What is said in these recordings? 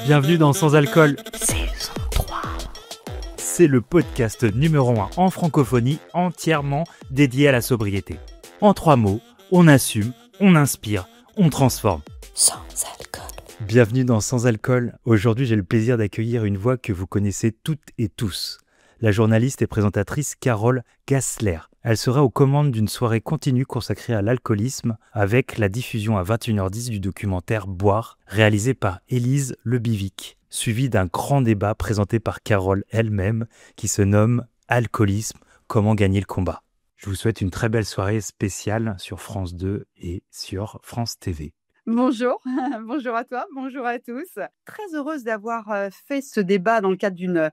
Bienvenue dans Sans Alcool, saison 3. C'est le podcast numéro 1 en francophonie entièrement dédié à la sobriété. En 3 mots, on assume, on inspire, on transforme. Sans alcool. Bienvenue dans Sans Alcool. Aujourd'hui, j'ai le plaisir d'accueillir une voix que vous connaissez toutes et tous. La journaliste et présentatrice Carole Gassler. Elle sera aux commandes d'une soirée continue consacrée à l'alcoolisme avec la diffusion à 21h10 du documentaire Boire, réalisé par Élise Lebivic, suivi d'un grand débat présenté par Carole elle-même qui se nomme « Alcoolisme, comment gagner le combat ». Je vous souhaite une très belle soirée spéciale sur France 2 et sur France TV. Bonjour, bonjour à toi, bonjour à tous. Très heureuse d'avoir fait ce débat dans le cadre d'une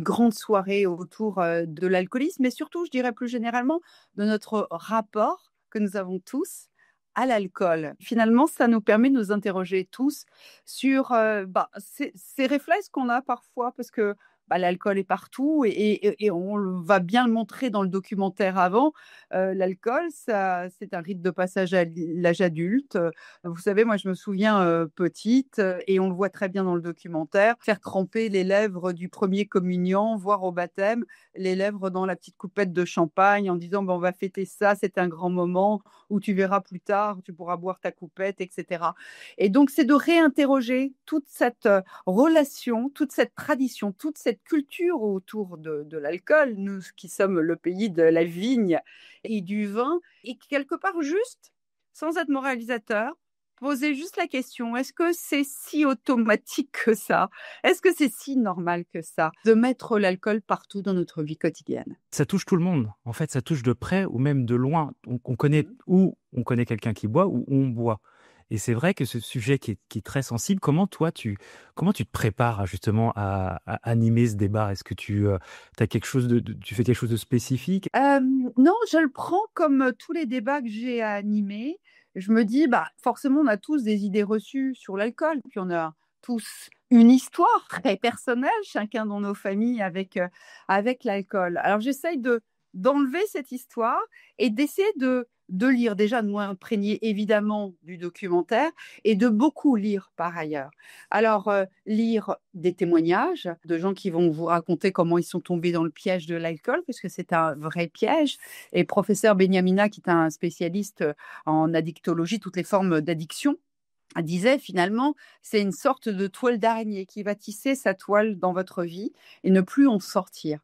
grande soirée autour de l'alcoolisme, mais surtout, je dirais plus généralement, de notre rapport que nous avons tous à l'alcool. Finalement, ça nous permet de nous interroger tous sur ces réflexes qu'on a parfois, parce que l'alcool est partout et on va bien le montrer dans le documentaire avant. L'alcool, c'est un rite de passage à l'âge adulte. Vous savez, moi, je me souviens petite, et on le voit très bien dans le documentaire, faire tremper les lèvres du premier communiant, voire au baptême, les lèvres dans la petite coupette de champagne en disant on va fêter ça, c'est un grand moment où tu verras plus tard, tu pourras boire ta coupette, etc. Et donc, c'est de réinterroger toute cette relation, toute cette tradition, toute cette culture autour de l'alcool, nous qui sommes le pays de la vigne et du vin, et quelque part juste, sans être moralisateur, poser juste la question, est-ce que c'est si automatique que ça? Est-ce que c'est si normal que ça de mettre l'alcool partout dans notre vie quotidienne? Ça touche tout le monde. En fait, ça touche de près ou même de loin. On connaît on connaît quelqu'un qui boit ou on boit. Et c'est vrai que ce sujet qui est très sensible, comment tu te prépares justement à animer ce débat? Est-ce que tu as quelque chose tu fais quelque chose de spécifique? Non, je le prends comme tous les débats que j'ai à animer. Je me dis, forcément, on a tous des idées reçues sur l'alcool, puis on a tous une histoire très personnelle, chacun dans nos familles avec l'alcool. Alors, j'essaye d'enlever cette histoire et d'essayer de lire, déjà de m'imprégner évidemment du documentaire et de beaucoup lire par ailleurs. Alors, lire des témoignages de gens qui vont vous raconter comment ils sont tombés dans le piège de l'alcool, puisque c'est un vrai piège. Et professeur Benyamina, qui est un spécialiste en addictologie, toutes les formes d'addiction, disait finalement, c'est une sorte de toile d'araignée qui va tisser sa toile dans votre vie et ne plus en sortir.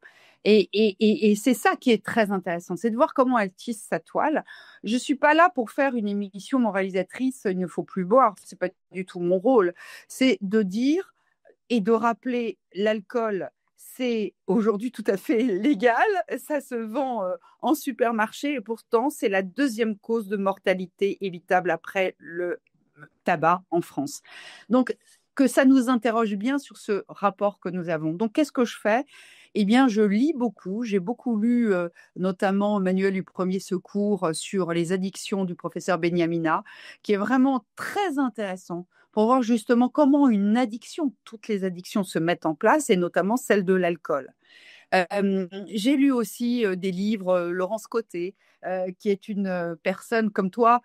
Et c'est ça qui est très intéressant, c'est de voir comment elle tisse sa toile. Je ne suis pas là pour faire une émission moralisatrice, il ne faut plus boire, ce n'est pas du tout mon rôle. C'est de dire et de rappeler l'alcool, c'est aujourd'hui tout à fait légal, ça se vend en supermarché et pourtant c'est la deuxième cause de mortalité évitable après le tabac en France. Donc, que ça nous interroge bien sur ce rapport que nous avons. Donc, qu'est-ce que je fais? Eh bien, je lis beaucoup. J'ai beaucoup lu notamment Manuel du Premier Secours sur les addictions du professeur Benyamina, qui est vraiment très intéressant pour voir justement comment une addiction, toutes les addictions se mettent en place, et notamment celle de l'alcool. J'ai lu aussi des livres, Laurence Côté, qui est une personne comme toi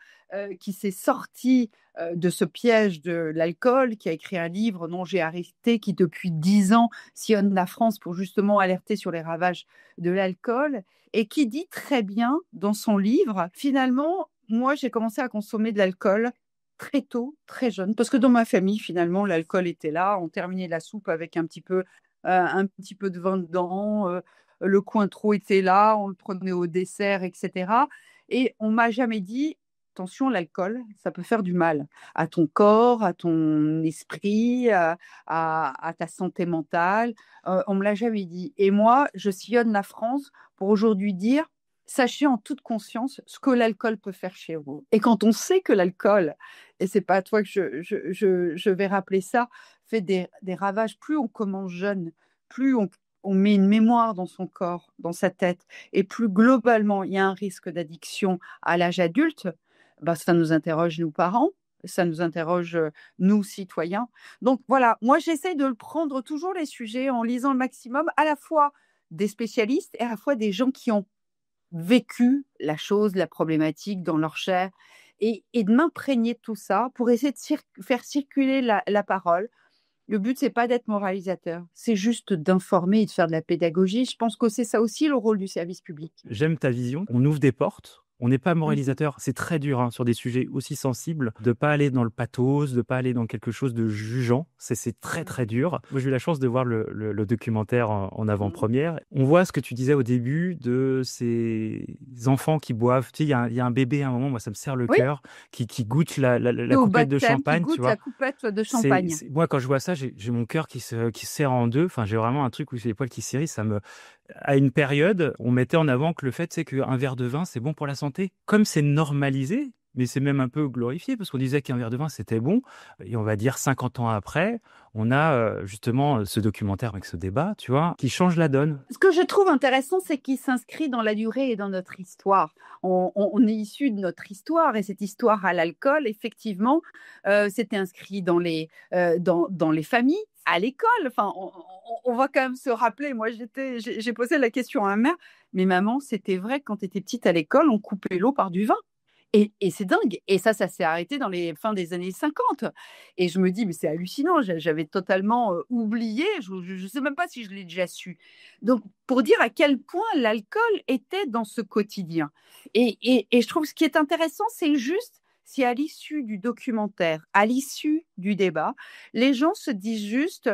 qui s'est sortie de ce piège de l'alcool, qui a écrit un livre dont j'ai arrêté, qui depuis 10 ans sillonne la France pour justement alerter sur les ravages de l'alcool, et qui dit très bien dans son livre, finalement, moi j'ai commencé à consommer de l'alcool très tôt, très jeune, parce que dans ma famille, finalement, l'alcool était là, on terminait la soupe avec un petit peu de vin dedans, le Cointreau était là, on le prenait au dessert, etc. Et on m'a jamais dit, attention, l'alcool, ça peut faire du mal à ton corps, à ton esprit, à ta santé mentale. On me l'a jamais dit. Et moi, je sillonne la France pour aujourd'hui dire, sachez en toute conscience ce que l'alcool peut faire chez vous. Et quand on sait que l'alcool, et c'est pas à toi que je vais rappeler ça, fait des ravages, plus on commence jeune, plus on met une mémoire dans son corps, dans sa tête, et plus globalement, il y a un risque d'addiction à l'âge adulte, ça nous interroge, nous parents, ça nous interroge, nous citoyens. Donc voilà, moi j'essaye de le prendre toujours les sujets en lisant le maximum, à la fois des spécialistes et à la fois des gens qui ont vécu la chose, la problématique dans leur chair et de m'imprégner de tout ça pour essayer de faire circuler la parole. Le but, c'est pas d'être moralisateur, c'est juste d'informer et de faire de la pédagogie. Je pense que c'est ça aussi le rôle du service public. J'aime ta vision. On ouvre des portes. On n'est pas Mhm. moralisateur. C'est très dur sur des sujets aussi sensibles de pas aller dans le pathos, de pas aller dans quelque chose de jugeant. C'est très très dur. Moi, j'ai eu la chance de voir le documentaire en avant-première. On voit ce que tu disais au début de ces enfants qui boivent. Tu sais, il y a un bébé à un moment, moi ça me serre le Oui, cœur, qui goûte la au coupette de baptême, qui champagne, tu goûte vois. la coupette de champagne. Moi, quand je vois ça, j'ai mon cœur qui se serre en deux. Enfin, j'ai vraiment un truc où j'ai les poils qui s'hérissent. À une période, on mettait en avant que le fait, c'est qu'un verre de vin, c'est bon pour la santé. Comme c'est normalisé, mais c'est même un peu glorifié, parce qu'on disait qu'un verre de vin, c'était bon. Et on va dire 50 ans après, on a justement ce documentaire avec ce débat, tu vois, qui change la donne. Ce que je trouve intéressant, c'est qu'il s'inscrit dans la durée et dans notre histoire. On est issu de notre histoire, et cette histoire à l'alcool, effectivement, c'était inscrit dans les familles, à l'école. Enfin, on va quand même se rappeler. Moi, j'ai posé la question à ma mère. Mais maman, c'était vrai que quand tu étais petite à l'école, on coupait l'eau par du vin. Et c'est dingue. Et ça s'est arrêté dans les fins des années 50. Et je me dis, mais c'est hallucinant. J'avais totalement oublié. Je ne sais même pas si je l'ai déjà su. Donc, pour dire à quel point l'alcool était dans ce quotidien. Et je trouve ce qui est intéressant, c'est juste si à l'issue du documentaire, à l'issue du débat, les gens se disent juste,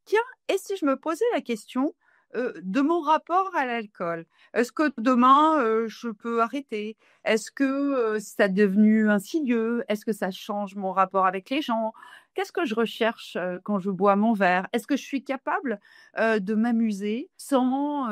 tiens, et si je me posais la question de mon rapport à l'alcool? Est-ce que demain, je peux arrêter? Est-ce que ça est devenu insidieux? Est-ce que ça change mon rapport avec les gens? Qu'est-ce que je recherche quand je bois mon verre? Est-ce que je suis capable de m'amuser sans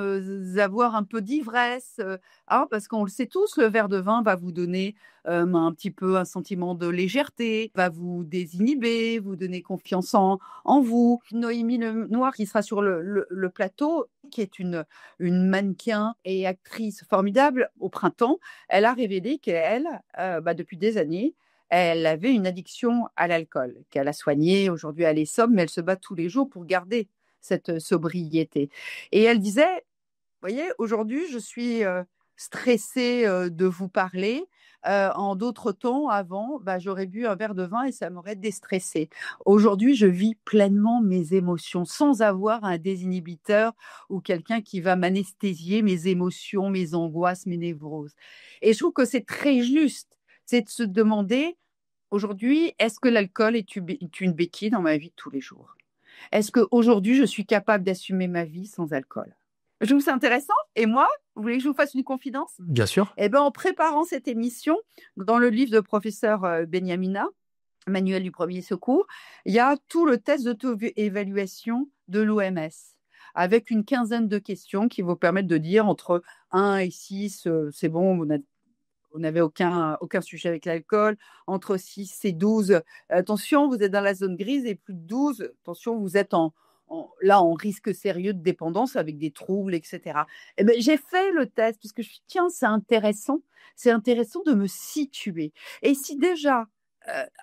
avoir un peu d'ivresse? Parce qu'on le sait tous, le verre de vin va vous donner un petit peu un sentiment de légèreté, va vous désinhiber, vous donner confiance en vous. Noémie Lenoir, qui sera sur le plateau, qui est une mannequin et actrice formidable au printemps, elle a révélé qu'elle, depuis des années, elle avait une addiction à l'alcool, qu'elle a soignée. Aujourd'hui, elle est sobre, mais elle se bat tous les jours pour garder cette sobriété. Et elle disait, vous voyez, aujourd'hui, je suis stressée de vous parler. En d'autres temps, avant, j'aurais bu un verre de vin et ça m'aurait déstressée. Aujourd'hui, je vis pleinement mes émotions sans avoir un désinhibiteur ou quelqu'un qui va m'anesthésier mes émotions, mes angoisses, mes névroses. Et je trouve que c'est très juste. C'est de se demander, aujourd'hui, est-ce que l'alcool est une béquille dans ma vie de tous les jours? Est-ce qu'aujourd'hui, je suis capable d'assumer ma vie sans alcool? Je trouve ça intéressant. Et moi, vous voulez que je vous fasse une confidence? Bien sûr. Eh bien, en préparant cette émission, dans le livre de professeur Benyamina, Manuel du premier secours, il y a tout le test d'auto-évaluation de l'OMS, avec une quinzaine de questions qui vous permettent de dire entre 1 et 6, c'est bon, vous n'avez aucun sujet avec l'alcool. Entre 6 et 12, attention, vous êtes dans la zone grise, et plus de 12, attention, vous êtes en risque sérieux de dépendance avec des troubles, etc. Eh ben, j'ai fait le test parce que je me suis dit, tiens, c'est intéressant de me situer. Et si déjà,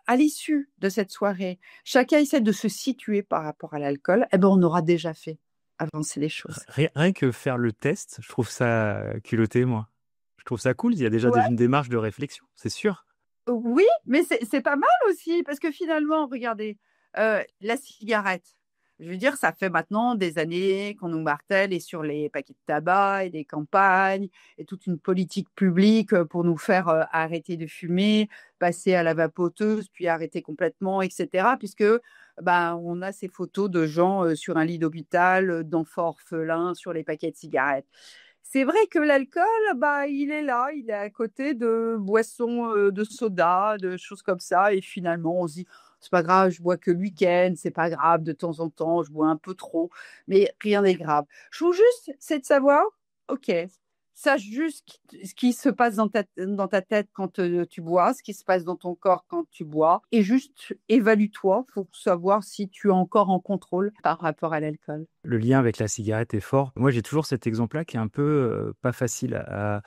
à l'issue de cette soirée, chacun essaie de se situer par rapport à l'alcool, eh ben, on aura déjà fait avancer les choses. Rien que faire le test, je trouve ça culotté, moi. Je trouve ça cool. Il y a déjà Ouais. une démarche de réflexion, c'est sûr. Oui, mais c'est pas mal aussi, parce que finalement, regardez, la cigarette, je veux dire, ça fait maintenant des années qu'on nous martèle et sur les paquets de tabac et des campagnes et toute une politique publique pour nous faire arrêter de fumer, passer à la vapoteuse, puis arrêter complètement, etc. Puisque on a ces photos de gens sur un lit d'hôpital, d'enfants orphelins sur les paquets de cigarettes. C'est vrai que l'alcool, il est là, il est à côté de boissons, de soda, de choses comme ça. Et finalement, on se dit, c'est pas grave, je bois que le week-end, c'est pas grave, de temps en temps, je bois un peu trop, mais rien n'est grave. Je trouve juste, c'est de savoir, ok, sache juste ce qui se passe dans ta tête quand tu bois, ce qui se passe dans ton corps quand tu bois, et juste évalue-toi pour savoir si tu es encore en contrôle par rapport à l'alcool. Le lien avec la cigarette est fort. Moi, j'ai toujours cet exemple-là qui est un peu pas facile à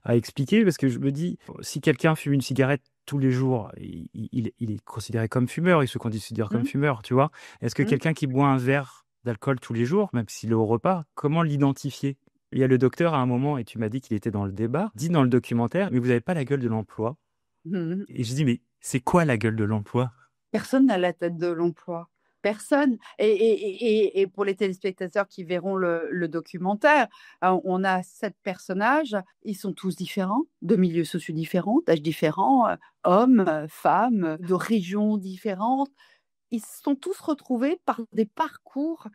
expliquer, parce que je me dis, si quelqu'un fume une cigarette tous les jours, il est considéré comme fumeur, il se considère comme fumeur, tu vois. Est-ce que quelqu'un qui boit un verre d'alcool tous les jours, même s'il est au repas, comment l'identifier? Il y a le docteur à un moment, et tu m'as dit qu'il était dans le débat, dit dans le documentaire, mais vous n'avez pas la gueule de l'emploi. Mhm. Et je dis, mais c'est quoi la gueule de l'emploi? Personne n'a la tête de l'emploi. Personne. Et pour les téléspectateurs qui verront le documentaire, on a 7 personnages. Ils sont tous différents, de milieux sociaux différents, d'âges différents, hommes, femmes, de régions différentes. Ils se sont tous retrouvés par des parcours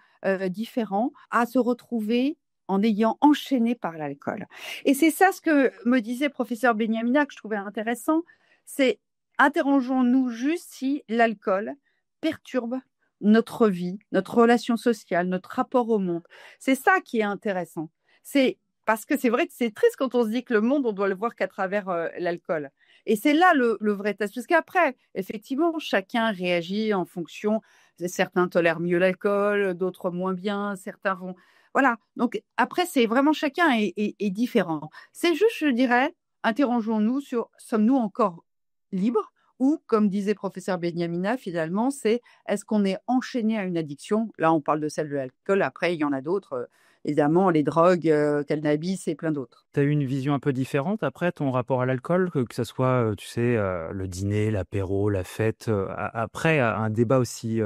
différents à se retrouver en ayant enchaîné par l'alcool. Et c'est ça ce que me disait professeur Benyamina, que je trouvais intéressant, c'est interrogeons-nous juste si l'alcool perturbe notre vie, notre relation sociale, notre rapport au monde. C'est ça qui est intéressant. C'est parce que c'est vrai que c'est triste quand on se dit que le monde, on doit le voir qu'à travers l'alcool. Et c'est là le vrai test. Parce qu'après, effectivement, chacun réagit en fonction. Certains tolèrent mieux l'alcool, d'autres moins bien, certains vont. Voilà. Donc après, c'est vraiment chacun est différent. C'est juste, je dirais, interrogeons-nous sur sommes-nous encore libres ou, comme disait professeur Benyamina, finalement, c'est est-ce qu'on est enchaîné à une addiction? Là, on parle de celle de l'alcool. Après, il y en a d'autres. Évidemment, les drogues, cannabis et plein d'autres. Tu as eu une vision un peu différente après ton rapport à l'alcool, que ça soit, tu sais, le dîner, l'apéro, la fête, après un débat aussi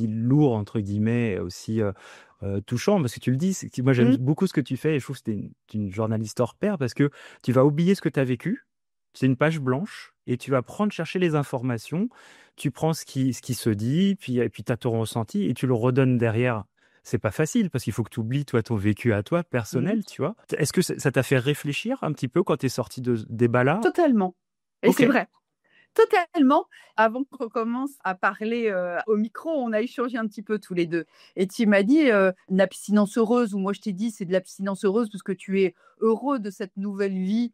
lourd, entre guillemets, aussi touchant, parce que tu le dis, moi j'aime beaucoup ce que tu fais et je trouve que tu es une journaliste hors pair parce que tu vas oublier ce que tu as vécu, c'est une page blanche et tu vas prendre chercher les informations, tu prends ce qui se dit, et puis tu as ton ressenti et tu le redonnes derrière. C'est pas facile parce qu'il faut que tu oublies toi ton vécu à toi personnel, tu vois. Est-ce que ça t'a fait réfléchir un petit peu quand tu es sorti de ce débat-là? Totalement. Et Ok. c'est vrai. Totalement. Avant qu'on commence à parler au micro, on a échangé un petit peu tous les deux. Et tu m'as dit une abstinence heureuse, ou moi je t'ai dit c'est de l'abstinence heureuse parce que tu es heureux de cette nouvelle vie,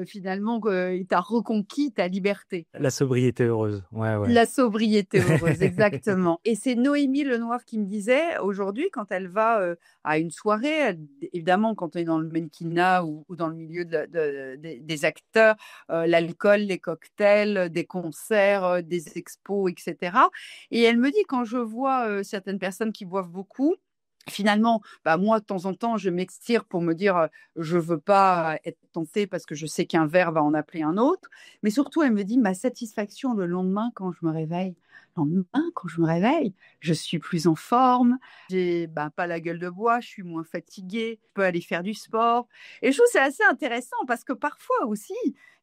finalement, tu as reconquis ta liberté. La sobriété heureuse. Ouais, ouais. La sobriété heureuse, exactement. Et c'est Noémie Lenoir qui me disait aujourd'hui, quand elle va à une soirée, évidemment, quand on est dans le mannequinat ou dans le milieu des acteurs, l'alcool, les cocktails, des concerts, des expos, etc. Et elle me dit, quand je vois certaines personnes qui boivent beaucoup, finalement, bah moi, de temps en temps, je m'extire pour me dire, je veux pas être tentée parce que je sais qu'un verre va en appeler un autre. Mais surtout, elle me dit, ma satisfaction le lendemain quand je me réveille. Le lendemain, quand je me réveille, je suis plus en forme, j'ai pas la gueule de bois, je suis moins fatiguée, je peux aller faire du sport. Et je trouve que c'est assez intéressant parce que parfois aussi,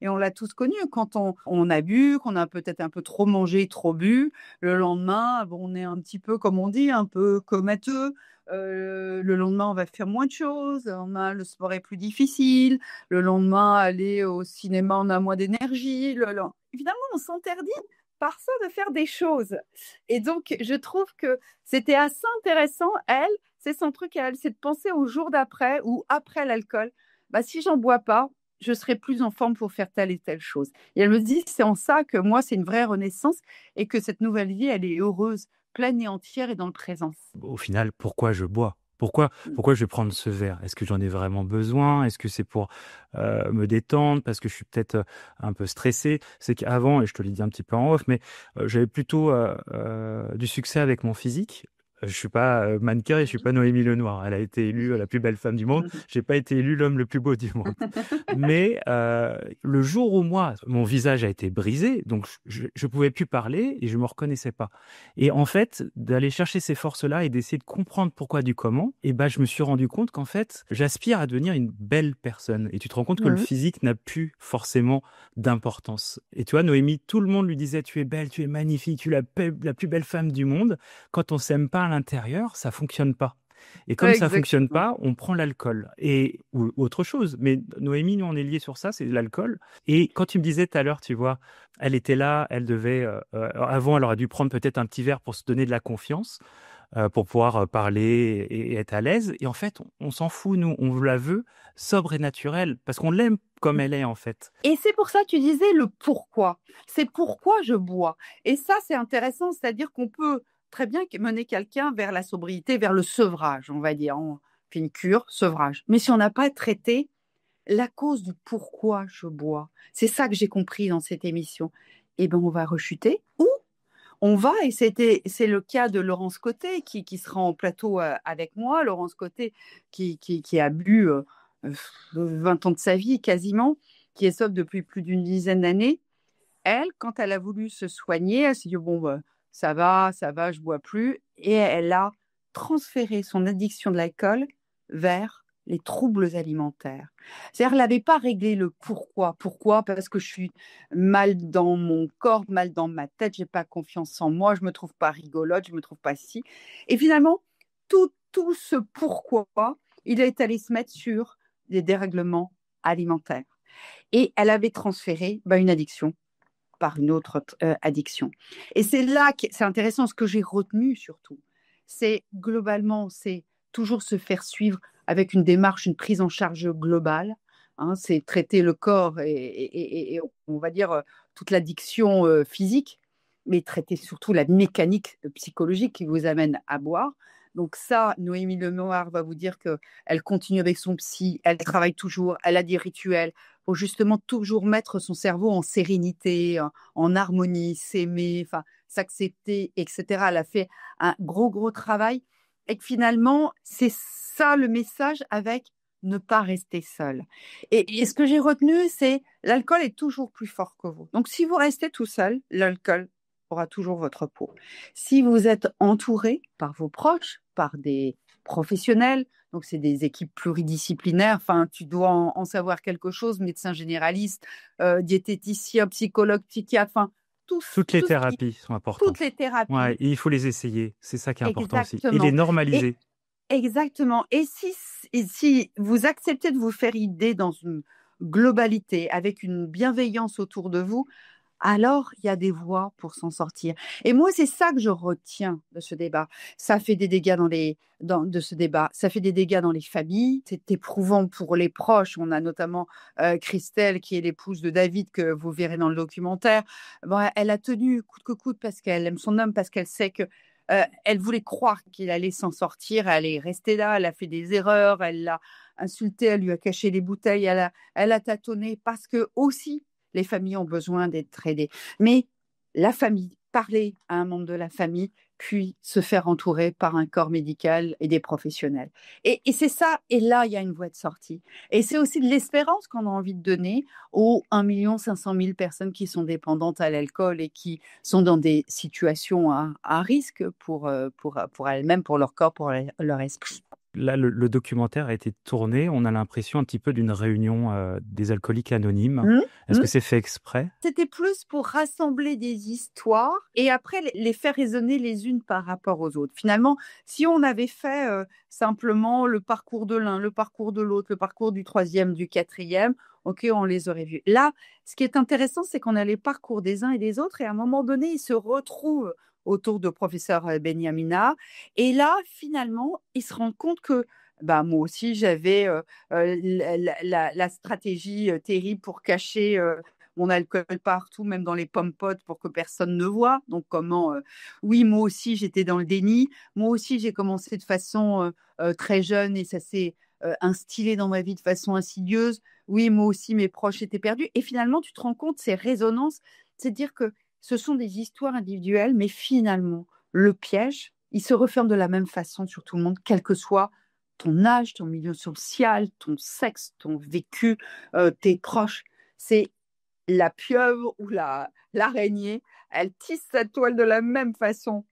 et on l'a tous connu, quand on a bu, qu'on a peut-être un peu trop mangé, trop bu, le lendemain, bon, on est un petit peu, comme on dit, un peu comateux. Le lendemain, on va faire moins de choses. Le lendemain, le sport est plus difficile. Le lendemain, aller au cinéma, on a moins d'énergie. Évidemment, on s'interdit par ça de faire des choses. Et donc, je trouve que c'était assez intéressant. Elle, c'est son truc à elle, c'est de penser au jour d'après ou après l'alcool. Bah, si j'en bois pas, je serai plus en forme pour faire telle et telle chose. Et elle me dit, c'est en ça que moi, c'est une vraie renaissance et que cette nouvelle vie, elle est heureuse, pleine et entière et dans le présent. Au final, pourquoi je bois? Pourquoi je vais prendre ce verre? Est-ce que j'en ai vraiment besoin? Est-ce que c'est pour me détendre? Parce que je suis peut-être un peu stressé. C'est qu'avant, et je te l'ai dit un petit peu en off, mais j'avais plutôt du succès avec mon physique. Je suis pas mannequin et je suis pas Noémie Lenoir. Elle a été élue la plus belle femme du monde. J'ai pas été élu l'homme le plus beau du monde. Mais le jour où moi, mon visage a été brisé, donc je pouvais plus parler et je me reconnaissais pas. Et en fait, d'aller chercher ces forces-là et d'essayer de comprendre pourquoi du comment, et ben je me suis rendu compte qu'en fait, j'aspire à devenir une belle personne. Et tu te rends compte que le physique n'a plus forcément d'importance. Et tu vois, Noémie, tout le monde lui disait tu es belle, tu es magnifique, tu es la plus belle femme du monde. Quand on s'aime pas à l'intérieur, ça fonctionne pas. Et comme ça fonctionne Exactement. pas, on prend l'alcool ou autre chose. Mais Noémie, nous, on est liés sur ça, c'est l'alcool. Et quand tu me disais tout à l'heure, tu vois, elle était là, elle devait, avant, elle aurait dû prendre peut-être un petit verre pour se donner de la confiance, pour pouvoir parler et être à l'aise. Et en fait, on s'en fout, nous, on la veut sobre et naturelle parce qu'on l'aime comme elle est, en fait. Et c'est pour ça que tu disais le pourquoi. C'est pourquoi je bois. Et ça, c'est intéressant, c'est-à-dire qu'on peut très bien mener quelqu'un vers la sobriété, vers le sevrage, on va dire. On fait une cure, sevrage. Mais si on n'a pas traité la cause du pourquoi je bois, c'est ça que j'ai compris dans cette émission, eh ben on va rechuter ou on va, et c'est le cas de Laurence Côté qui sera en plateau avec moi. Laurence Côté qui a bu 20 ans de sa vie quasiment, qui est sobre depuis plus d'une dizaine d'années. elle, quand elle a voulu se soigner, elle s'est dit, bon, bah, ça va, je bois plus. Et elle a transféré son addiction de l'alcool vers les troubles alimentaires. C'est-à-dire, elle n'avait pas réglé le pourquoi. Pourquoi? Parce que je suis mal dans mon corps, mal dans ma tête, j'ai pas confiance en moi, je me trouve pas rigolote, je me trouve pas si. Et finalement, tout ce pourquoi, il est allé se mettre sur des dérèglements alimentaires. Et elle avait transféré une addiction par une autre addiction. Et c'est là que c'est intéressant, ce que j'ai retenu surtout, c'est globalement, c'est toujours se faire suivre avec une démarche, une prise en charge globale. Hein, c'est traiter le corps et on va dire toute l'addiction physique, mais traiter surtout la mécanique psychologique qui vous amène à boire. Donc ça, Noémie Lenoir va vous dire qu'elle continue avec son psy, elle travaille toujours, elle a des rituels pour justement toujours mettre son cerveau en sérénité, en harmonie, s'aimer, enfin, s'accepter, etc. Elle a fait un gros travail et que finalement, c'est ça le message avec ne pas rester seul. Et ce que j'ai retenu, c'est l'alcool est toujours plus fort que vous. Donc, si vous restez tout seul, l'alcool aura toujours votre peau. Si vous êtes entouré par vos proches, par des professionnels, donc c'est des équipes pluridisciplinaires, enfin, tu dois en savoir quelque chose, médecin généraliste, diététicien, psychologue, psychiatre, enfin, Toutes les thérapies sont toutes importantes. les thérapies. Ouais, et il faut les essayer. C'est ça qui est important aussi. Et les Exactement. Et, normaliser. exactement. Et si vous acceptez de vous faire idée dans une globalité, avec une bienveillance autour de vous, alors il y a des voies pour s'en sortir. Et moi, c'est ça que je retiens de ce débat. Ça fait des dégâts de ce débat. Ça fait des dégâts dans les familles. C'est éprouvant pour les proches. On a notamment Christelle, qui est l'épouse de David, que vous verrez dans le documentaire. Bon, elle a tenu coûte que coûte parce qu'elle aime son homme, parce qu'elle sait que elle voulait croire qu'il allait s'en sortir. Elle est restée là. Elle a fait des erreurs. Elle l'a insulté. Elle lui a caché les bouteilles. Elle a tâtonné parce que aussi les familles ont besoin d'être aidées. Mais la famille, parler à un membre de la famille, puis se faire entourer par un corps médical et des professionnels. Et c'est ça, et là, il y a une voie de sortie. Et c'est aussi de l'espérance qu'on a envie de donner aux 1 500 000 personnes qui sont dépendantes à l'alcool et qui sont dans des situations à risque pour elles-mêmes, pour leur corps, pour leur esprit. Là, le documentaire a été tourné. On a l'impression un petit peu d'une réunion des alcooliques anonymes. Est-ce que c'est fait exprès? C'était plus pour rassembler des histoires et après les faire résonner les unes par rapport aux autres. Finalement, si on avait fait simplement le parcours de l'un, le parcours de l'autre, le parcours du troisième, du quatrième, ok, on les aurait vus. Là, ce qui est intéressant, c'est qu'on a les parcours des uns et des autres et à un moment donné, ils se retrouvent autour de professeur Benyamina. Et là, finalement, ils se rendent compte que moi aussi, j'avais la stratégie terrible pour cacher mon alcool partout, même dans les pommes-potes, pour que personne ne voit. Donc, oui, moi aussi, j'étais dans le déni. Moi aussi, j'ai commencé de façon très jeune et ça s'est instillé dans ma vie de façon insidieuse. Oui, moi aussi, mes proches étaient perdus. Et finalement, tu te rends compte, ces résonances, c'est de dire que ce sont des histoires individuelles, mais finalement, le piège, il se referme de la même façon sur tout le monde, quel que soit ton âge, ton milieu social, ton sexe, ton vécu, tes proches. C'est la pieuvre ou l'araignée, elle tisse sa toile de la même façon.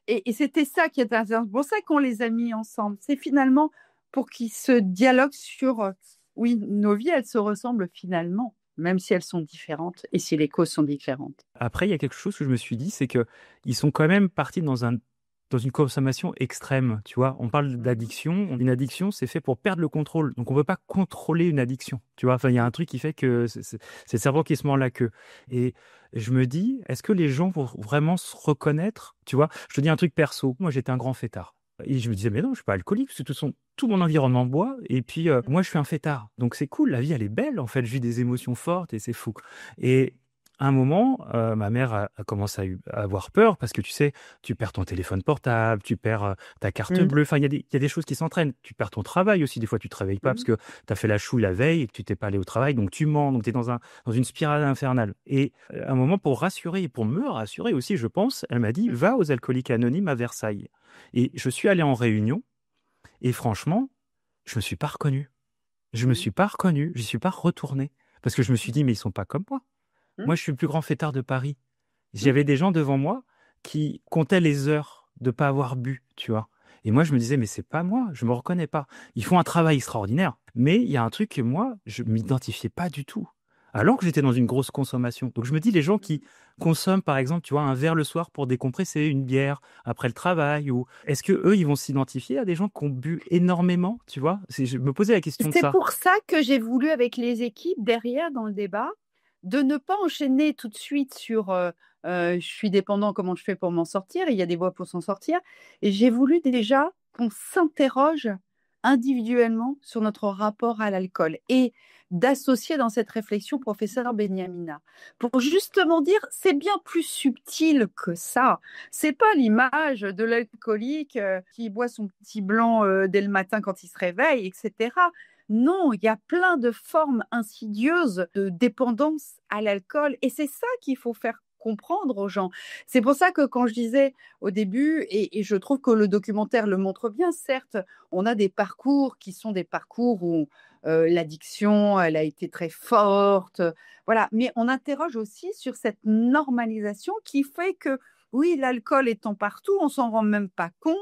Et c'était ça qui est intéressant. C'est pour ça qu'on les a mis ensemble. C'est finalement pour qu'ils se dialoguent sur, oui, nos vies, elles se ressemblent finalement, même si elles sont différentes et si les causes sont différentes. Après, il y a quelque chose que je me suis dit, c'est qu'ils sont quand même partis dans une consommation extrême, tu vois. On parle d'addiction. Une addiction, c'est fait pour perdre le contrôle. Donc, on ne peut pas contrôler une addiction, tu vois. Enfin, il y a un truc qui fait que c'est le cerveau qui se mord la queue. Et je me dis, est-ce que les gens vont vraiment se reconnaître, tu vois? Je te dis un truc perso. Moi, j'étais un grand fêtard. Et je me disais, mais non, je suis pas alcoolique, parce que tout mon environnement boit. Et puis, moi, je suis un fêtard. Donc, c'est cool. La vie, elle est belle, en fait. Je vis des émotions fortes et c'est fou. Et à un moment, ma mère a commencé à avoir peur parce que tu sais, tu perds ton téléphone portable, tu perds ta carte bleue. Enfin, il y a des choses qui s'entraînent. Tu perds ton travail aussi. Des fois, tu te réveilles pas parce que tu as fait la chouille la veille et que tu t'es pas allé au travail. Donc, tu mens. Donc, tu es dans une spirale infernale. Et à un moment, pour rassurer et pour me rassurer aussi, je pense, elle m'a dit, va aux Alcooliques Anonymes à Versailles. Et je suis allé en réunion et franchement, je me suis pas reconnu. Je me suis pas reconnu. Je suis pas retourné parce que je me suis dit, mais ils sont pas comme moi. Mmh. Moi, je suis le plus grand fêtard de Paris. J'avais des gens devant moi qui comptaient les heures de pas avoir bu, tu vois. Et moi, je me disais, mais c'est pas moi, je me reconnais pas. Ils font un travail extraordinaire, mais il y a un truc que moi, je m'identifiais pas du tout. Alors que j'étais dans une grosse consommation. Donc je me dis, les gens qui consomment, par exemple, tu vois, un verre le soir pour décompresser, une bière après le travail, ou est-ce que eux, ils vont s'identifier à des gens qui ont bu énormément, tu vois? Je me posais la question de C'est ça. pour ça que j'ai voulu, avec les équipes derrière dans le débat, de ne pas enchaîner tout de suite sur je suis dépendant, comment je fais pour m'en sortir? Il y a des voies pour s'en sortir. Et j'ai voulu déjà qu'on s'interroge individuellement sur notre rapport à l'alcool et d'associer dans cette réflexion professeur Benyamina pour justement dire c'est bien plus subtil que ça. C'est pas l'image de l'alcoolique qui boit son petit blanc dès le matin quand il se réveille, etc. Non, il y a plein de formes insidieuses de dépendance à l'alcool et c'est ça qu'il faut faire comprendre aux gens. C'est pour ça que quand je disais au début, et je trouve que le documentaire le montre bien, certes, on a des parcours qui sont des parcours où l'addiction, elle a été très forte, voilà, mais on interroge aussi sur cette normalisation qui fait que, oui, l'alcool étant partout, on s'en rend même pas compte,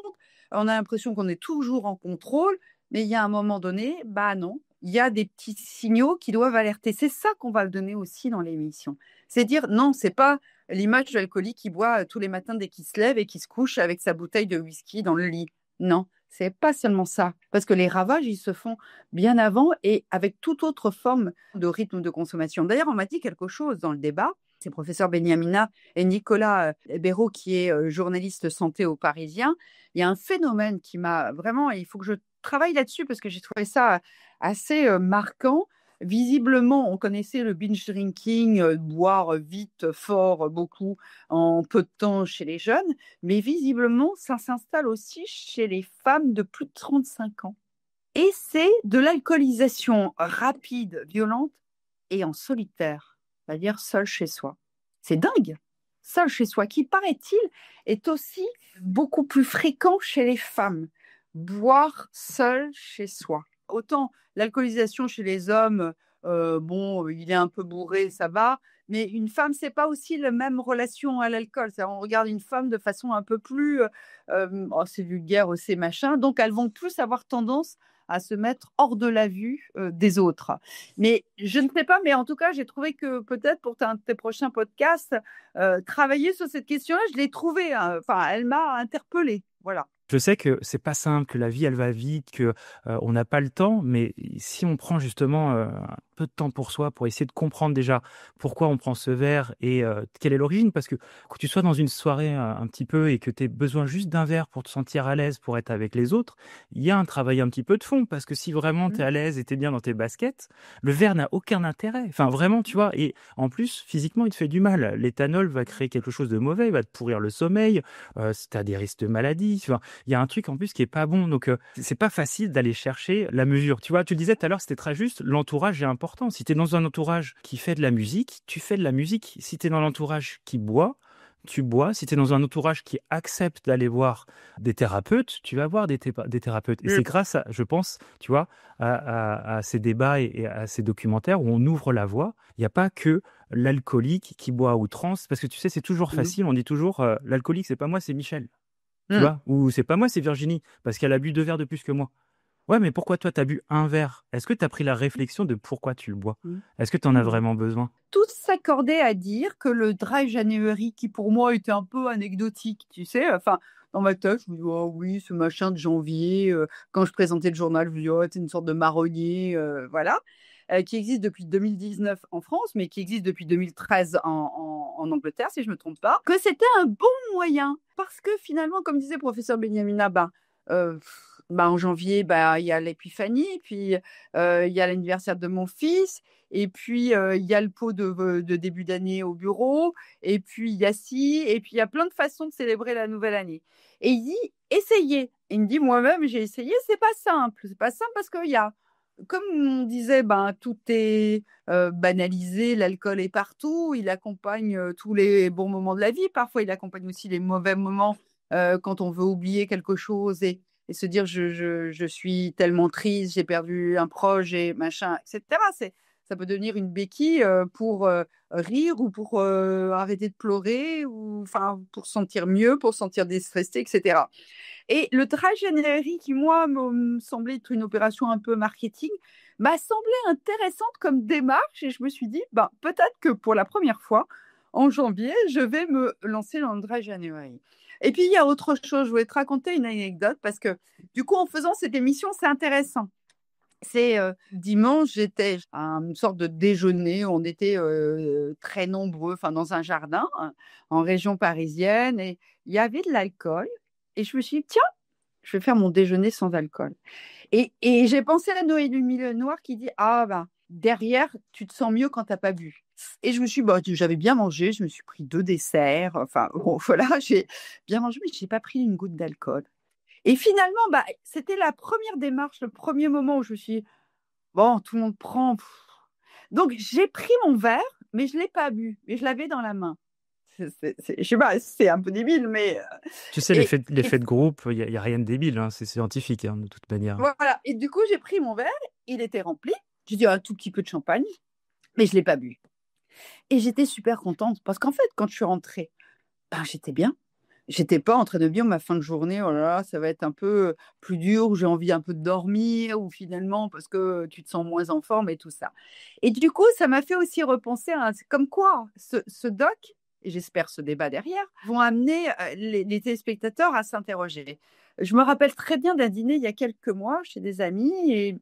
on a l'impression qu'on est toujours en contrôle, mais il y a un moment donné, bah non, il y a des petits signaux qui doivent alerter. C'est ça qu'on va donner aussi dans l'émission. C'est dire, non, c'est pas l'image de l'alcoolique qui boit tous les matins dès qu'il se lève et qui se couche avec sa bouteille de whisky dans le lit. Non, c'est pas seulement ça. Parce que les ravages, ils se font bien avant et avec toute autre forme de rythme de consommation. D'ailleurs, on m'a dit quelque chose dans le débat. C'est professeur Benyamina et Nicolas Béraud, qui est journaliste santé au Parisien. Il y a un phénomène qui m'a vraiment, il faut que je travaille là-dessus parce que j'ai trouvé ça assez marquant. Visiblement, on connaissait le binge drinking, boire vite, fort, beaucoup, en peu de temps chez les jeunes, mais visiblement, ça s'installe aussi chez les femmes de plus de 35 ans. Et c'est de l'alcoolisation rapide, violente et en solitaire, c'est-à-dire seul chez soi. C'est dingue. Seul chez soi, qui paraît-il est aussi beaucoup plus fréquent chez les femmes. Boire seul chez soi. Autant l'alcoolisation chez les hommes, bon, il est un peu bourré, ça va, mais une femme, c'est pas aussi la même relation à l'alcool. On regarde une femme de façon un peu plus, oh, c'est vulgaire, c'est machin, donc elles vont plus avoir tendance à se mettre hors de la vue des autres. Mais je ne sais pas, mais en tout cas, j'ai trouvé que peut-être pour tes prochains podcasts, travailler sur cette question-là, je l'ai trouvée, enfin, elle m'a interpellée. Voilà. Je sais que c'est pas simple, que la vie elle va vite, que on n'a pas le temps, mais si on prend justement un peu de temps pour soi, pour essayer de comprendre déjà pourquoi on prend ce verre et quelle est l'origine, parce que quand tu sois dans une soirée un petit peu et que tu aies besoin juste d'un verre pour te sentir à l'aise, pour être avec les autres, il y a un travail un petit peu de fond, parce que si vraiment tu es à l'aise et tu es bien dans tes baskets, le verre n'a aucun intérêt. Enfin vraiment, tu vois, et en plus, physiquement, il te fait du mal. L'éthanol va créer quelque chose de mauvais, il va te pourrir le sommeil, tu as des risques de maladie, tu vois. Il y a un truc en plus qui est pas bon. Donc, c'est pas facile d'aller chercher la mesure. Tu vois, tu le disais tout à l'heure, c'était très juste. L'entourage est important. Si tu es dans un entourage qui fait de la musique, tu fais de la musique. Si tu es dans l'entourage qui boit, tu bois. Si tu es dans un entourage qui accepte d'aller voir des thérapeutes, tu vas voir des thérapeutes. Et c'est grâce à, je pense, tu vois, à ces débats et à ces documentaires où on ouvre la voie. Il n'y a pas que l'alcoolique qui boit à outrance. Parce que tu sais, c'est toujours facile. On dit toujours, l'alcoolique, c'est pas moi, c'est Michel. Tu vois? Ou c'est pas moi, c'est Virginie, parce qu'elle a bu 2 verres de plus que moi. Ouais, mais pourquoi toi, t'as bu un verre? Est-ce que t'as pris la réflexion de pourquoi tu le bois? Est-ce que t'en as vraiment besoin? Tous s'accordaient à dire que le dry January, qui pour moi était un peu anecdotique, tu sais, enfin, dans ma tête, je me dis, oh oui, ce machin de janvier, quand je présentais le journal, je me dis, oh, c'est une sorte de marronnier, voilà, qui existe depuis 2019 en France, mais qui existe depuis 2013 en Angleterre, si je ne me trompe pas, que c'était un bon moyen, parce que finalement, comme disait professeur Benyamina, euh, en janvier, il y a l'épiphanie, puis il y a l'anniversaire de mon fils, et puis il y a le pot de début d'année au bureau, et puis il y a ci, et puis il y a plein de façons de célébrer la nouvelle année. Et il dit, essayez. Et il me dit, moi-même, j'ai essayé, c'est pas simple. C'est pas simple parce qu'il y a, comme on disait, tout est banalisé, l'alcool est partout, il accompagne tous les bons moments de la vie, parfois il accompagne aussi les mauvais moments quand on veut oublier quelque chose et se dire je suis tellement triste, j'ai perdu un proche et machin, etc. Ça peut devenir une béquille pour rire ou pour arrêter de pleurer ou enfin pour se sentir mieux, pour se sentir déstressé, etc. Et le Trajanerie, qui moi me semblait être une opération un peu marketing, m'a semblé intéressante comme démarche et je me suis dit, ben, peut-être que pour la première fois, en janvier, je vais me lancer dans le Trajanerie. Et puis, il y a autre chose, je voulais te raconter une anecdote parce que du coup, en faisant cette émission, c'est intéressant. C'est dimanche, j'étais à une sorte de déjeuner. On était très nombreux, enfin dans un jardin en région parisienne, et il y avait de l'alcool. Et je me suis dit, tiens, je vais faire mon déjeuner sans alcool. Et j'ai pensé à la Noël du Milieu Noir qui dit, ah ben, derrière, tu te sens mieux quand tu n'as pas bu. Et je me suis dit, bah, j'avais bien mangé, je me suis pris 2 desserts. Enfin, bon, voilà, j'ai bien mangé, mais je n'ai pas pris une goutte d'alcool. Et finalement, bah, c'était la première démarche, le premier moment où je me suis dit, bon, tout le monde prend. Donc, j'ai pris mon verre, mais je ne l'ai pas bu, mais je l'avais dans la main. Je sais pas, c'est un peu débile, mais. Tu sais, Et, l'effet de groupe, il y a rien de débile, hein, c'est scientifique, hein, de toute manière. voilà. Et du coup, j'ai pris mon verre, il était rempli. J'ai dit un tout petit peu de champagne, mais je ne l'ai pas bu. Et j'étais super contente parce qu'en fait, quand je suis rentrée, ben, j'étais bien. J'étais pas en train de me dire ma fin de journée, oh là là, ça va être un peu plus dur, ou j'ai envie un peu de dormir, ou finalement parce que tu te sens moins en forme et tout ça. Et du coup, ça m'a fait aussi repenser à comme quoi ce doc, et j'espère ce débat derrière, vont amener les téléspectateurs à s'interroger. Je me rappelle très bien d'un dîner il y a quelques mois chez des amis, et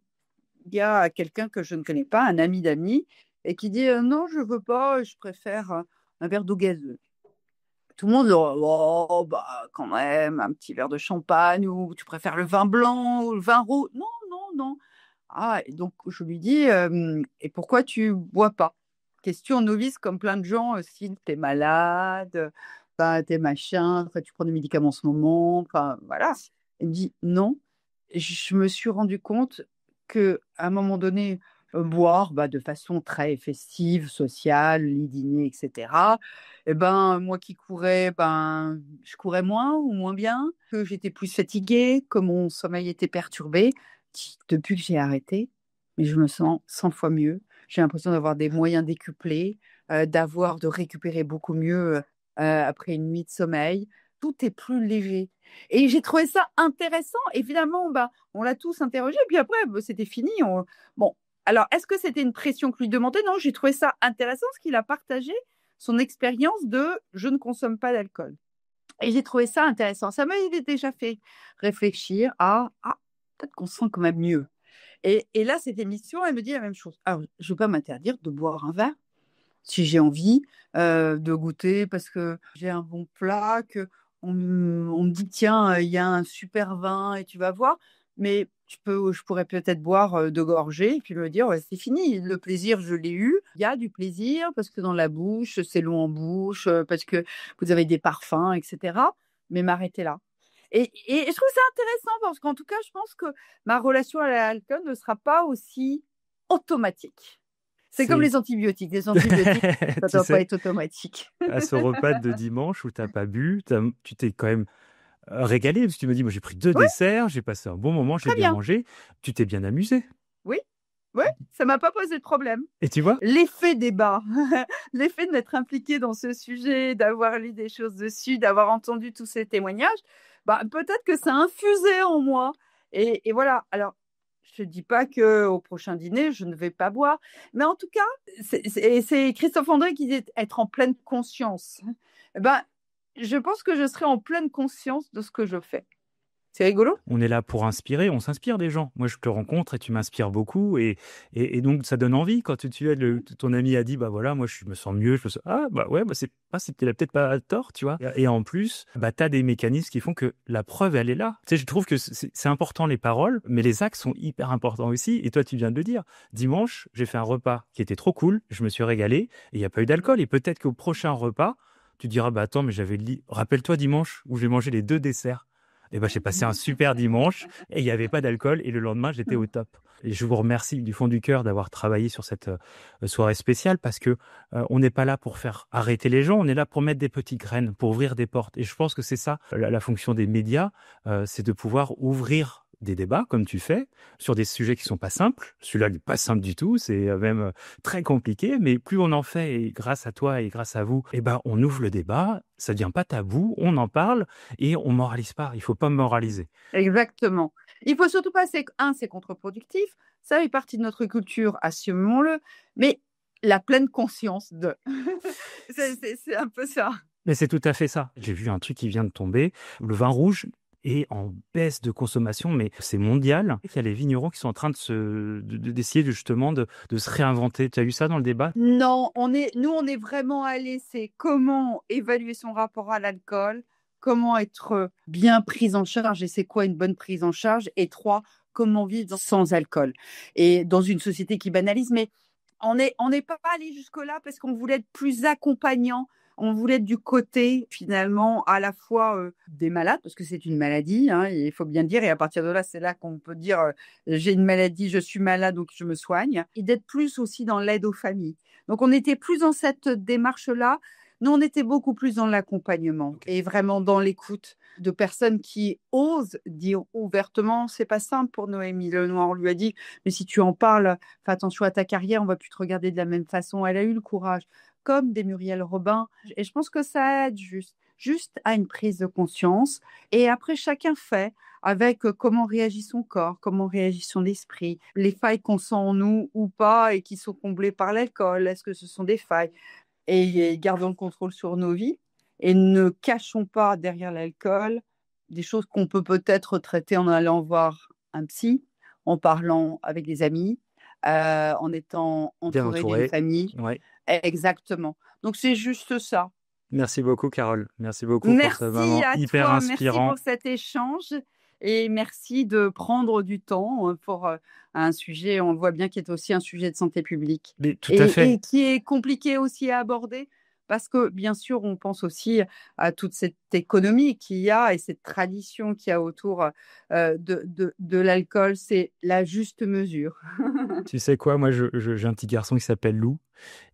il y a quelqu'un que je ne connais pas, un ami d'amis, et qui dit non, je veux pas, je préfère un verre d'eau gazeuse. Tout le monde leur oh, bah, quand même, un petit verre de champagne, ou tu préfères le vin blanc ou le vin rouge. Non, non, non. Ah, et donc je lui dis, et pourquoi tu bois pas? Question novice, comme plein de gens, si t'es malade, bah, t'es machin, enfin, tu prends des médicaments en ce moment, enfin voilà. Il me dit non. Je me suis rendu compte que à un moment donné, boire bah, de façon très festive, sociale, les dîners, etc. Et ben moi qui courais, ben je courais moins ou moins bien, que j'étais plus fatiguée, que mon sommeil était perturbé. Depuis que j'ai arrêté, mais je me sens 100 fois mieux. J'ai l'impression d'avoir des moyens décuplés, de récupérer beaucoup mieux après une nuit de sommeil. Tout est plus léger. Et j'ai trouvé ça intéressant. Et finalement, bah, on l'a tous interrogé. Et puis après, bah, c'était fini. Bon, alors, est-ce que c'était une pression que lui demandait? Non, j'ai trouvé ça intéressant parce qu'il a partagé son expérience de je ne consomme pas d'alcool. Et j'ai trouvé ça intéressant. Ça m'avait déjà fait réfléchir à peut-être qu'on se sent quand même mieux. Et là, cette émission, elle me dit la même chose. Alors, je ne veux pas m'interdire de boire un verre si j'ai envie de goûter parce que j'ai un bon plat, que on me dit tiens, il y a un super vin et tu vas voir. Mais je pourrais peut-être boire 2 gorgées et puis me dire ouais, c'est fini. Le plaisir, je l'ai eu. Il y a du plaisir parce que dans la bouche, c'est long en bouche, parce que vous avez des parfums, etc. Mais m'arrêter là. Et je trouve ça intéressant parce qu'en tout cas, je pense que ma relation à l'alcool ne sera pas aussi automatique. C'est comme C'est, les antibiotiques. Les antibiotiques, ça ne tu doit pas sais, être automatique. à ce repas de dimanche où t'as pas bu, tu t'es quand même régalé, parce que tu me dis, moi j'ai pris 2 Oui, desserts, j'ai passé un bon moment, j'ai très bien bien. mangé, tu t'es bien amusé. Oui, oui, ça ne m'a pas posé de problème. Et tu vois, L'effet débat, l'effet d'être impliqué dans ce sujet, d'avoir lu des choses dessus, d'avoir entendu tous ces témoignages, bah, peut-être que ça a infusé en moi. Et voilà. Alors, je ne dis pas qu'au prochain dîner, je ne vais pas boire. Mais en tout cas, c'est Christophe André qui dit être en pleine conscience. Eh ben, je pense que je serai en pleine conscience de ce que je fais. C'est rigolo? on est là pour inspirer, on s'inspire des gens. Moi je te rencontre et tu m'inspires beaucoup, et donc ça donne envie quand ton ami a dit, bah voilà, moi je me sens mieux, ah bah ouais, bah il a peut-être pas tort, tu vois. Et en plus, bah t'as des mécanismes qui font que la preuve, elle est là. Tu sais, je trouve que c'est important les paroles, mais les actes sont hyper importants aussi. Et toi, tu viens de le dire. Dimanche, j'ai fait un repas qui était trop cool, je me suis régalé, et il n'y a pas eu d'alcool. Et peut-être qu'au prochain repas, tu diras, bah attends, mais rappelle-toi dimanche où j'ai mangé les 2 desserts. Et ben, j'ai passé un super dimanche et il n'y avait pas d'alcool, et le lendemain, j'étais au top. Et je vous remercie du fond du cœur d'avoir travaillé sur cette soirée spéciale, parce que on n'est pas là pour faire arrêter les gens, on est là pour mettre des petites graines, pour ouvrir des portes. Et je pense que c'est ça la fonction des médias, c'est de pouvoir ouvrir des débats, comme tu fais, sur des sujets qui sont pas simples. Celui-là, il n'est pas simple du tout, c'est même très compliqué, mais plus on en fait, et grâce à toi et grâce à vous, on ouvre le débat, ça devient pas tabou, on en parle et on moralise pas. Il faut pas moraliser. Exactement. Il faut surtout pas, c'est contre-productif, ça fait partie de notre culture, assumons-le, mais la pleine conscience de. C'est un peu ça. Mais c'est tout à fait ça. J'ai vu un truc qui vient de tomber. Le vin rouge est en baisse de consommation, mais c'est mondial. Il y a les vignerons qui sont en train d'essayer justement de se réinventer. Tu as eu ça dans le débat? Non, on est vraiment allé, c'est comment évaluer son rapport à l'alcool, comment être bien prise en charge et c'est quoi une bonne prise en charge, et 3, comment vivre sans alcool. Et dans une société qui banalise, mais on n'est pas allé jusque-là parce qu'on voulait être plus accompagnant. On voulait être du côté, finalement, à la fois des malades, parce que c'est une maladie, hein, il faut bien dire, et à partir de là, c'est là qu'on peut dire j'ai une maladie, je suis malade, donc je me soigne, et d'être plus aussi dans l'aide aux familles. Donc, on était plus dans cette démarche-là. Nous, on était beaucoup plus dans l'accompagnement et vraiment dans l'écoute de personnes qui osent dire ouvertement, c'est pas simple pour Noémie Lenoir. On lui a dit, mais si tu en parles, fais attention à ta carrière, on va plus te regarder de la même façon. Elle a eu le courage, comme des Muriel Robin. Et je pense que ça aide juste à une prise de conscience. Et après, chacun fait avec comment réagit son corps, comment réagit son esprit, les failles qu'on sent en nous ou pas et qui sont comblées par l'alcool. Est-ce que ce sont des failles? Et gardons le contrôle sur nos vies et ne cachons pas derrière l'alcool des choses qu'on peut peut-être traiter en allant voir un psy, en parlant avec des amis, en étant entouré d'une famille. Ouais. Exactement. Donc, c'est juste ça. Merci beaucoup, Carole. Merci beaucoup pour ce moment hyper inspirant. Merci pour cet échange et merci de prendre du temps pour un sujet, on le voit bien, qui est aussi un sujet de santé publique. Mais tout à fait. Et qui est compliqué aussi à aborder parce que, bien sûr, on pense aussi à toute cette économie qu'il y a et cette tradition qu'il y a autour de l'alcool. C'est la juste mesure. Tu sais quoi, moi, j'ai un petit garçon qui s'appelle Lou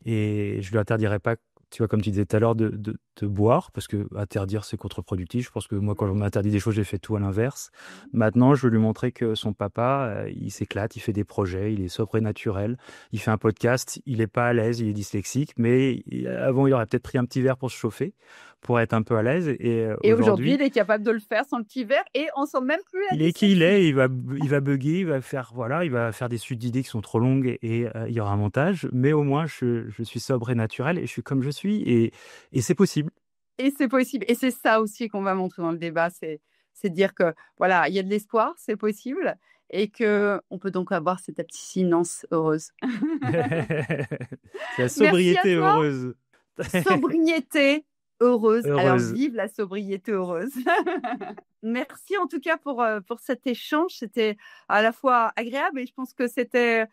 et je lui interdirais pas, tu vois, comme tu disais tout à l'heure, de boire, parce que interdire, c'est contre-productif. Je pense que moi, quand on m'interdit des choses, j'ai fait tout à l'inverse. Maintenant, je veux lui montrer que son papa, il s'éclate, il fait des projets, il est sobre et naturel, il fait un podcast, il est pas à l'aise, il est dyslexique, mais avant, il aurait peut-être pris un petit verre pour se chauffer, pour être un peu à l'aise. Et aujourd'hui, il est capable de le faire sans le petit verre et on sent même plus. Il est qui il est, il va bugger, il va faire des suites d'idées qui sont trop longues et il y aura un montage. Mais au moins, je suis sobre et naturel et je suis comme je suis et c'est possible. Et c'est possible. Et c'est ça aussi qu'on va montrer dans le débat, c'est de dire que voilà, il y a de l'espoir, c'est possible et qu'on peut donc avoir cette abstinence heureuse. C'est la sobriété heureuse. Sobriété heureuse. Alors, vive la sobriété heureuse. Merci en tout cas pour cet échange. C'était à la fois agréable et je pense que c'était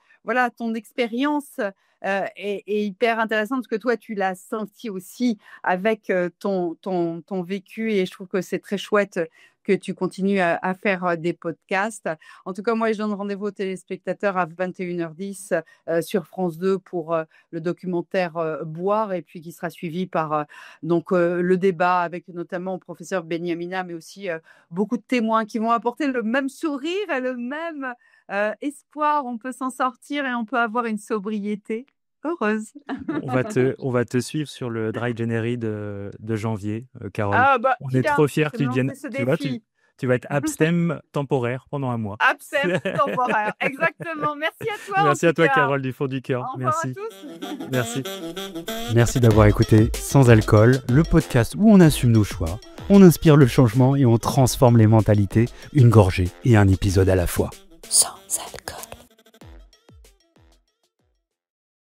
ton expérience est hyper intéressante parce que toi, tu l'as senti aussi avec ton vécu et je trouve que c'est très chouette que tu continues à faire des podcasts. En tout cas, moi, je donne rendez-vous aux téléspectateurs à 21h10 sur France 2 pour le documentaire Boire et puis qui sera suivi par le débat avec notamment le professeur Benyamina, mais aussi beaucoup de témoins qui vont apporter le même sourire et le même espoir. On peut s'en sortir et on peut avoir une sobriété heureuse. On va te suivre sur le Dry January de janvier, Carole. On est trop fiers que tu viennes. Tu vas être abstem temporaire pendant un mois. Abstem temporaire, exactement. Merci à toi. Merci à toi, Carole, du fond du cœur. Au revoir à tous. Merci. Merci d'avoir écouté Sans Alcool, le podcast où on assume nos choix, on inspire le changement et on transforme les mentalités, une gorgée et un épisode à la fois. Sans alcool.